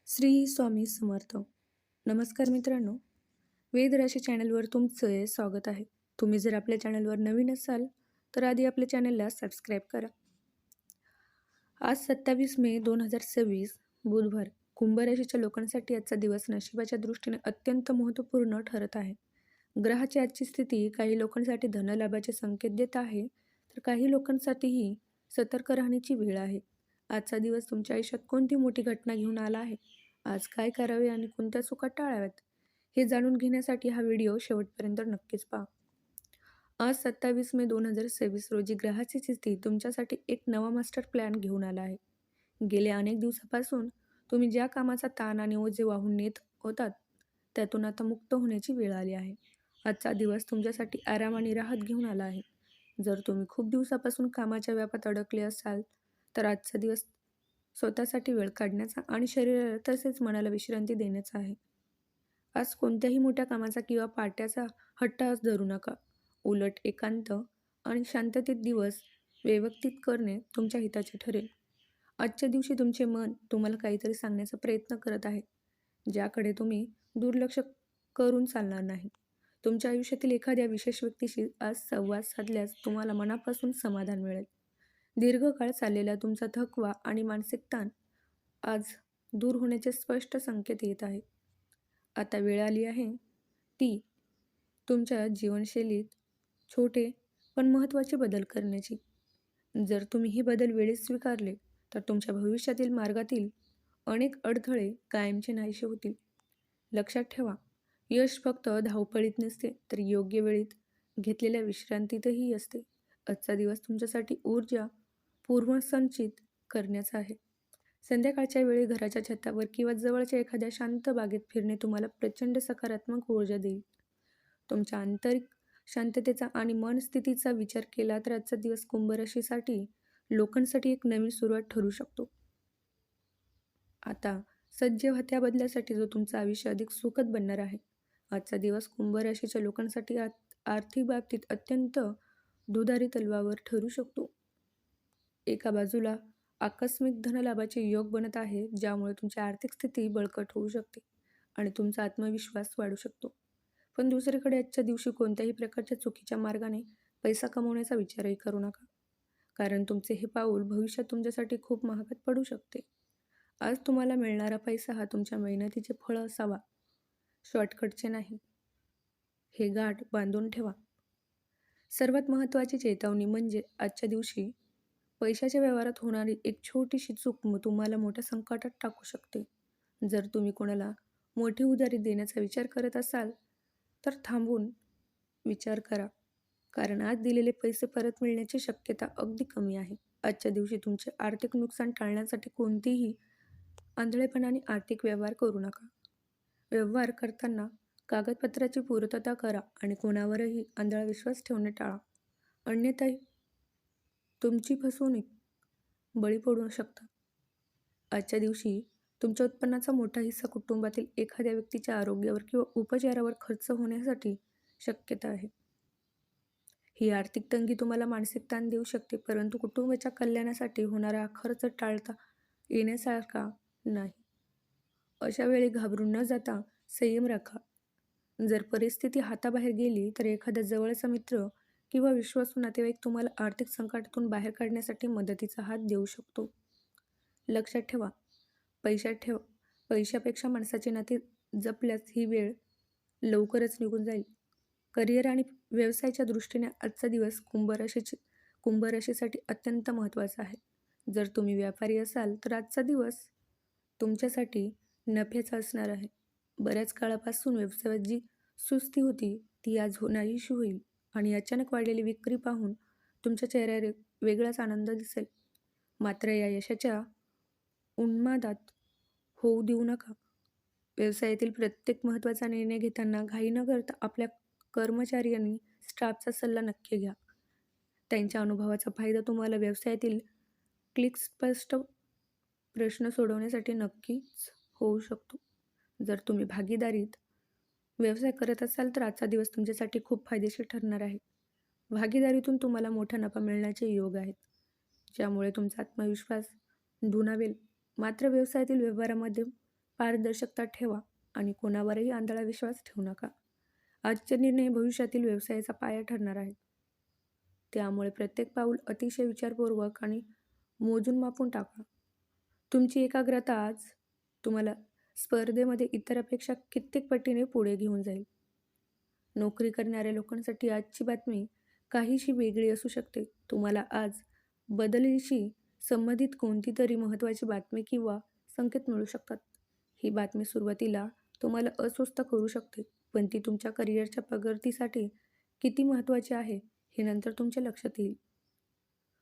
श्री स्वामी समर्थ. नमस्कार मित्रांनो, वेद राशी चॅनलवर तुमचे स्वागत आहे. तुम्ही जर आपल्या चॅनलवर नवीन असाल तर आधी आपल्या चॅनलला सबस्क्राईब करा. आज 27 मे 2026 बुधवार. कुंभ राशीच्या लोकांसाठी आजचा दिवस नशिबाच्या दृष्टीने अत्यंत महत्त्वपूर्ण ठरत आहे. ग्रहाची आजची स्थिती काही लोकांसाठी धनलाभाचे संकेत देत आहे, तर काही लोकांसाठीही सतर्क राहण्याची वेळ आहे. आजचा दिवस तुमच्या आयुष्यात कोणती मोठी घटना घेऊन आला आहे, आज काय करावे आणि कोणत्या चुका टाळाव्यात, हे जाणून घेण्यासाठी हा व्हिडिओ शेवटपर्यंत नक्कीच पहा. आज 27 मे 2026 रोजी ग्रहाची स्थिती तुमच्यासाठी एक नवा मास्टर प्लॅन घेऊन आला आहे. गेल्या अनेक दिवसापासून तुम्ही ज्या कामाचा ताण आणि ओझे वाहून नेत होतात, त्यातून आता मुक्त होण्याची वेळ आली आहे. आजचा दिवस तुमच्यासाठी आराम आणि राहत घेऊन आला आहे. जर तुम्ही खूप दिवसापासून कामाच्या व्यापात अडकले असाल, तर आजचा दिवस स्वतःसाठी वेळ काढण्याचा आणि शरीराला तसेच मनाला विश्रांती देण्याचा आहे. आज कोणत्याही मोठ्या कामाचा किंवा पाट्याचा हट्ट आज धरू नका. उलट एकांत आणि शांततेत दिवस व्यवस्थित करणे तुमच्या हिताचे ठरेल. आजच्या दिवशी तुमचे मन तुम्हाला काहीतरी सांगण्याचा प्रयत्न करत आहे, ज्याकडे तुम्ही दुर्लक्ष करून चालणार नाही. तुमच्या आयुष्यातील एखाद्या विशेष व्यक्तीशी आज संवाद साधल्यास तुम्हाला मनापासून समाधान मिळेल. दीर्घकाळ चाललेला तुमचा थकवा आणि मानसिक ताण आज दूर होण्याचे स्पष्ट संकेत येत आहेत. आता वेळ आली आहे ती तुमच्या जीवनशैलीत छोटे पण महत्त्वाचे बदल करण्याची. जर तुम्ही हे बदल वेळेत स्वीकारले तर तुमच्या भविष्यातील मार्गातील अनेक अडथळे कायमचे नाहीसे होतील. लक्षात ठेवा, यश फक्त धावपळीत नसते, तर योग्य वेळीत घेतलेल्या विश्रांतीतही असते. आजचा दिवस तुमच्यासाठी ऊर्जा पूर्वसंचित करण्याचा आहे. संध्याकाळच्या वेळी घराच्या छतावर किंवा जवळच्या एखाद्या शांत बागेत फिरणे तुम्हाला प्रचंड सकारात्मक ऊर्जा देईल. तुमच्या आंतरिक शांततेचा आणि मनस्थितीचा विचार केला तर आजचा दिवस कुंभ राशीसाठी लोकांसाठी एक नवीन सुरुवात ठरू शकतो. आता सज्ज व्हा त्या बदलासाठी जो तुमचं आयुष्य अधिक सुखद बनणार आहे. आजचा दिवस कुंभ राशीच्या लोकांसाठी आर्थिक बाबतीत अत्यंत दुधारी तलवावर ठरू शकतो. एका बाजूला आकस्मिक धनलाभाचे योग बनत आहे, ज्यामुळे तुमची आर्थिक स्थिती बळकट होऊ शकते आणि तुमचा आत्मविश्वास वाढू शकतो. पण दुसरीकडे आजच्या दिवशी कोणत्याही प्रकारच्या चुकीच्या मार्गाने पैसा कमवण्याचा विचारही करू नका, कारण तुमचे हे पाऊल भविष्यात तुमच्यासाठी खूप महागात पडू शकते. आज तुम्हाला मिळणारा पैसा हा तुमच्या मेहनतीचे फळ असावा, शॉर्टकटचे नाही. हे गाठ बांधून ठेवा. सर्वात महत्त्वाची चेतावणी म्हणजे आजच्या दिवशी पैशाच्या व्यवहारात होणारी एक छोटीशी चूक तुम्हाला मोठ्या संकटात टाकू शकते. जर तुम्ही कोणाला मोठी उधारी देण्याचा विचार करत असाल तर थांबून विचार करा, कारण आज दिलेले पैसे परत मिळण्याची शक्यता अगदी कमी आहे. आजच्या दिवशी तुमचे आर्थिक नुकसान टाळण्यासाठी कोणतीही आंधळेपणाने आर्थिक व्यवहार करू नका. व्यवहार करताना कागदपत्राची पूर्तता करा आणि कोणावरही आंधळा विश्वास ठेवणे टाळा, अन्यथा तुमची फसवणूक बळी पडू शकता. आजच्या दिवशी तुमच्या उत्पन्नाचा मोठा हिस्सा कुटुंबातील एखाद्या व्यक्तीच्या आरोग्यावर किंवा उपचारावर खर्च होण्यासाठी शक्यता आहे. ही आर्थिक तंगी तुम्हाला मानसिक ताण देऊ शकते, परंतु कुटुंबाच्या कल्याणासाठी होणारा खर्च टाळता येण्यासारखा नाही. अशा वेळी घाबरून न जाता संयम राखा. जर परिस्थिती हाताबाहेर गेली तर एखादा जवळचा मित्र किंवा विश्वासू नातेवाईक तुम्हाला आर्थिक संकटातून बाहेर काढण्यासाठी मदतीचा हात देऊ शकतो. लक्षात ठेवा, पैशापेक्षा माणसाचे नाते जपल्यास ही वेळ लवकरच निघून जाईल. करिअर आणि व्यवसायाच्या दृष्टीने आजचा दिवस कुंभ राशीसाठी अत्यंत महत्त्वाचा आहे. जर तुम्ही व्यापारी असाल तर आजचा दिवस तुमच्यासाठी नफ्याचा असणार आहे. बऱ्याच काळापासून व्यवसायात जी सुस्ती होती ती आज नाहीशी होईल आणि अचानक वाढलेली विक्री पाहून तुमच्या चेहऱ्यावर वेगळाच आनंद दिसेल. मात्र या यशाच्या उन्मादात होऊ देऊ नका. व्यवसायातील प्रत्येक महत्त्वाचा निर्णय घेताना घाई न करता आपल्या कर्मचारी आणि स्टाफचा सल्ला नक्की घ्या. त्यांच्या अनुभवाचा फायदा तुम्हाला व्यवसायातील स्पष्ट प्रश्न सोडवण्यासाठी नक्कीच होऊ शकतो. जर तुम्ही भागीदारीत व्यवसाय करत असाल तर आजचा दिवस तुमच्यासाठी खूप फायदेशीर ठरणार आहे. भागीदारीतून तुम्हाला मोठा नफा मिळण्याचे योग आहेत, ज्यामुळे तुमचा आत्मविश्वास दुणावेल. मात्र व्यवसायातील व्यवहारामध्ये पारदर्शकता ठेवा आणि कोणावरही आंधळा विश्वास ठेवू नका. आजचे निर्णय भविष्यातील व्यवसायाचा पाया ठरणार आहेत. त्यामुळे प्रत्येक पाऊल अतिशय विचारपूर्वक आणि मोजून मापून टाका. तुमची एकाग्रता आज तुम्हाला स्पर्धेमध्ये इतरांपेक्षा कित्येक पटीने पुढे घेऊन जाईल. नोकरी करणाऱ्या लोकांसाठी आजची बातमी काहीशी वेगळी असू शकते. तुम्हाला आज बदलीशी संबंधित कोणती तरी महत्त्वाची बातमी किंवा संकेत मिळू शकतात. ही बातमी सुरुवातीला तुम्हाला अस्वस्थ करू शकते, पण ती तुमच्या करिअरच्या प्रगतीसाठी किती महत्त्वाची आहे हे नंतर तुमच्या लक्षात येईल.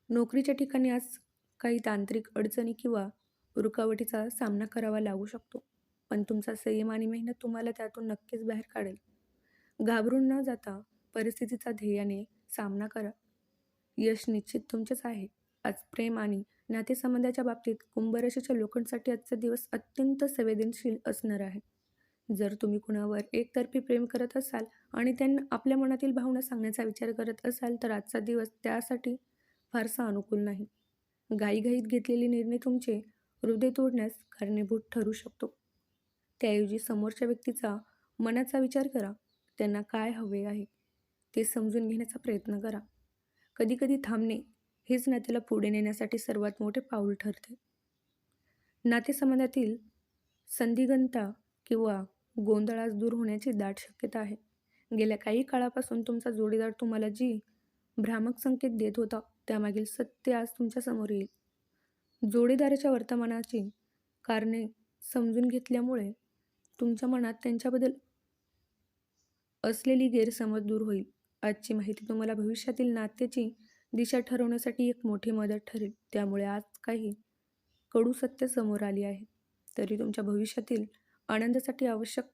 नोकरीच्या ठिकाणी आज काही तांत्रिक अडचणी किंवा रुकावटीचा सामना करावा लागू शकतो, पण तुमचा संयम आणि मेहनत तुम्हाला त्यातून नक्कीच बाहेर काढेल. घाबरून न जाता परिस्थितीचा ध्येयाने सामना करा. यश निश्चित तुमचेच आहे. आज प्रेम आणि नातेसंबंधाच्या बाबतीत कुंभ राशीच्या लोकांसाठी आजचा दिवस अत्यंत संवेदनशील असणार आहे. जर तुम्ही कुणावर एकतर्फी प्रेम करत असाल आणि त्यांना आपल्या मनातील भावना सांगण्याचा विचार करत असाल तर आजचा दिवस त्यासाठी फारसा अनुकूल नाही. घाईघाईत घेतलेले निर्णय तुमचे हृदय तोडण्यास कारणीभूत ठरू शकतो. त्याऐवजी समोरच्या व्यक्तीचा मनाचा विचार करा. त्यांना काय हवे आहे ते समजून घेण्याचा प्रयत्न करा. कधीकधी थांबणे हेच नात्याला पुढे नेण्यासाठी सर्वात मोठे पाऊल ठरते. नातेसंबंधातील संदिग्धता किंवा गोंधळ आज दूर होण्याची दाट शक्यता आहे. गेल्या काही काळापासून तुमचा जोडीदार तुम्हाला जी भ्रामक संकेत देत होता त्यामागील सत्य आज तुमच्या समोर येईल. जोडीदाराच्या वर्तमानाची कारणे समजून घेतल्यामुळे तुमच्या मनात त्यांच्याबद्दल असलेली गैरसमज दूर होईल. आजची माहिती तुम्हाला भविष्यातील नात्याची दिशा ठरवण्यासाठी एक मोठी मदत ठरेल. त्यामुळे आज काही कडू सत्य समोर आली आहे, तरी तुमच्या भविष्यातील आनंदासाठी आवश्यक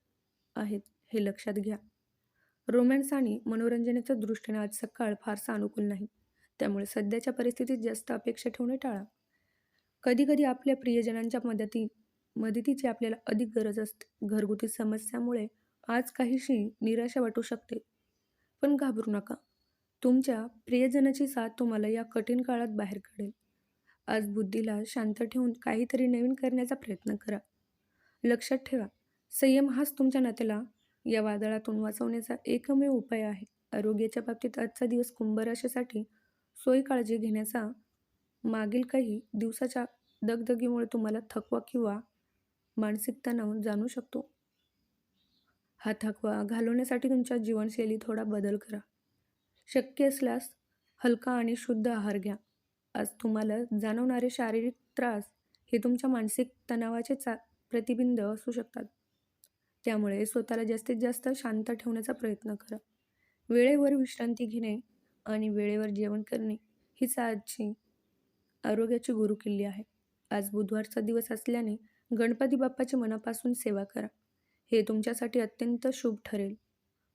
आहेत हे लक्षात घ्या. रोमॅन्स आणि मनोरंजनाच्या दृष्टीने आज सकाळ फारसा अनुकूल नाही, त्यामुळे सध्याच्या परिस्थितीत जास्त अपेक्षा ठेवणे टाळा. कधीकधी आपल्या प्रियजनांच्या मदतीची आपल्याला अधिक गरज असते. घरगुती समस्यामुळे आज काहीशी निराशा वाटू शकते, पण घाबरू नका. तुमच्या प्रियजनाची साथ तुम्हाला या कठीण काळात बाहेर काढेल. आज बुद्धीला शांत ठेवून काहीतरी नवीन करण्याचा प्रयत्न करा. लक्षात ठेवा, संयम हाच तुमच्या नात्याला या वादळातून वाचवण्याचा एकमेव उपाय आहे. आरोग्याच्या बाबतीत आजचा दिवस कुंभ राशीसाठी सोयी काळजी घेण्याचा. मागील काही दिवसाच्या दगदगीमुळे तुम्हाला थकवा किंवा मानसिक तणाव जाणू शकतो. हा थकवा घालवण्यासाठी तुमच्या जीवनशैलीत थोडा बदल करा. शक्य असल्यास हलका आणि शुद्ध आहार घ्या. आज तुम्हाला जाणवणारे शारीरिक त्रास हे तुमच्या मानसिक तणावाचे प्रतिबिंब असू शकतात. त्यामुळे स्वतःला जास्तीत जास्त शांत ठेवण्याचा प्रयत्न करा. वेळेवर विश्रांती घेणे आणि वेळेवर जेवण करणे हीच आजची आरोग्याची गुरुकिल्ली आहे. आज बुधवारचा दिवस असल्याने गणपती बाप्पाची मनापासून सेवा करा. हे तुमच्यासाठी अत्यंत शुभ ठरेल.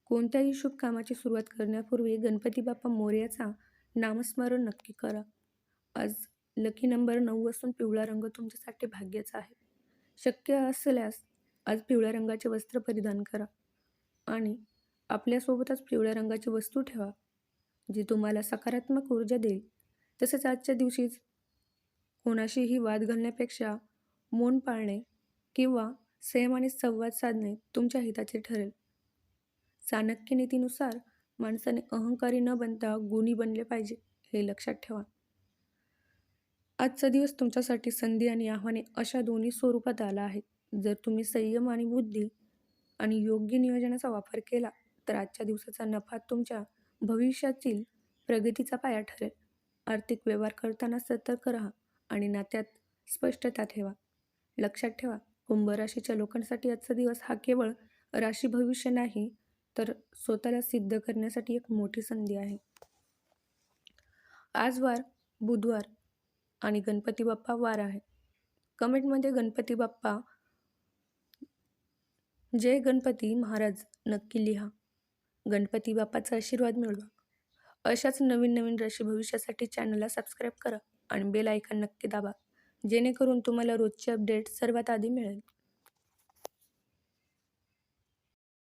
कोणत्याही शुभ कामाची सुरुवात करण्यापूर्वी गणपती बाप्पा मोरयाचा नामस्मरण नक्की करा. आज लकी नंबर 9 असून पिवळा रंग तुमच्यासाठी भाग्याचा आहे. शक्य असल्यास आज पिवळ्या रंगाचे वस्त्र परिधान करा आणि आपल्यासोबतच पिवळ्या रंगाची वस्तू ठेवा, जी तुम्हाला सकारात्मक ऊर्जा देईल. तसेच आजच्या दिवशीच कोणाशीही वाद घालण्यापेक्षा मौन पाळणे किंवा संयमाने संवाद साधणे तुमच्या हिताचे ठरेल. चाणक्य नीतीनुसार माणसाने अहंकारी न बनता गुणी बनले पाहिजे हे लक्षात ठेवा. आजचा दिवस तुमच्यासाठी संधी आणि आव्हाने अशा दोन्ही स्वरूपात आला आहे. जर तुम्ही संयम आणि बुद्धी आणि योग्य नियोजनाचा वापर केला तर आजच्या दिवसाचा नफा तुमच्या भविष्यातील प्रगतीचा पाया ठरेल. आर्थिक व्यवहार करताना सतर्क राहा आणि नात्यात स्पष्टता ठेवा. लक्षात ठेवा, कुंभ राशीच्या लोकांसाठी आजचा दिवस हा केवळ राशी भविष्य नाही, तर स्वतःला सिद्ध करण्यासाठी एक मोठी संधी आहे. आज वार बुधवार आणि गणपती बाप्पा वार आहे. कमेंटमध्ये गणपती बाप्पा जय गणपती महाराज नक्की लिहा. गणपती बाप्पाचा आशीर्वाद मिळवा. अशाच नवीन नवीन राशी भविष्यासाठी चॅनलला सबस्क्राईब करा आणि बेल आयकॉन नक्की दाबा, जेणेकरून तुम्हाला रोजचे अपडेट सर्वात आधी मिळेल.